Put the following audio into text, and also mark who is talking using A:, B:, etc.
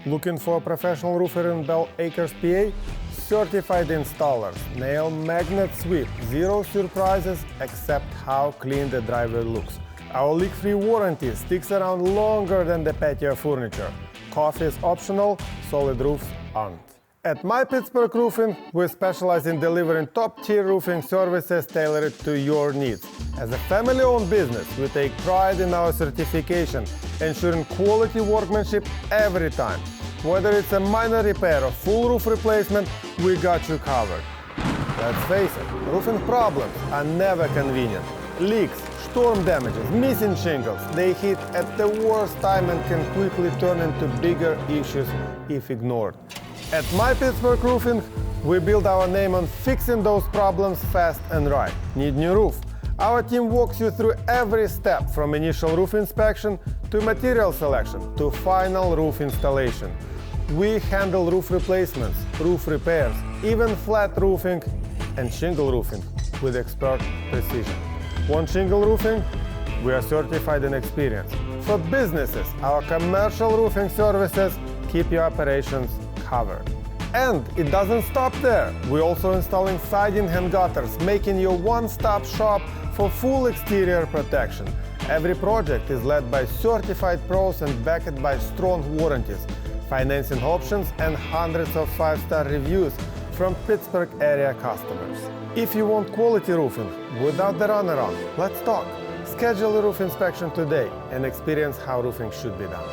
A: Looking for a professional roofer in Bell Acres, PA? Certified installers, nail magnet sweep, zero surprises except how clean the driveway looks. Our leak-free warranty sticks around longer than the patio furniture. Coffee is optional, solid roofs aren't. At My Pittsburgh Roofing, we specialize in delivering top-tier roofing services tailored to your needs. As a family-owned business, we take pride in our certification, ensuring quality workmanship every time. Whether it's a minor repair or full roof replacement, we got you covered. Let's face it, roofing problems are never convenient. Leaks, storm damages, missing shingles, they hit at the worst time and can quickly turn into bigger issues if ignored. At My Pittsburgh Roofing, we build our name on fixing those problems fast and right. Need new roof? Our team walks you through every step from initial roof inspection to material selection to final roof installation. We handle roof replacements, roof repairs, even flat roofing and shingle roofing with expert precision. Want shingle roofing? We are certified and experienced. For businesses, our commercial roofing services keep your operations covered. And it doesn't stop there. We're also installing siding and gutters, making you a one-stop shop for full exterior protection. Every project is led by certified pros and backed by strong warranties, financing options, and hundreds of five-star reviews from Pittsburgh area customers. If you want quality roofing without the runaround, let's talk. Schedule a roof inspection today and experience how roofing should be done.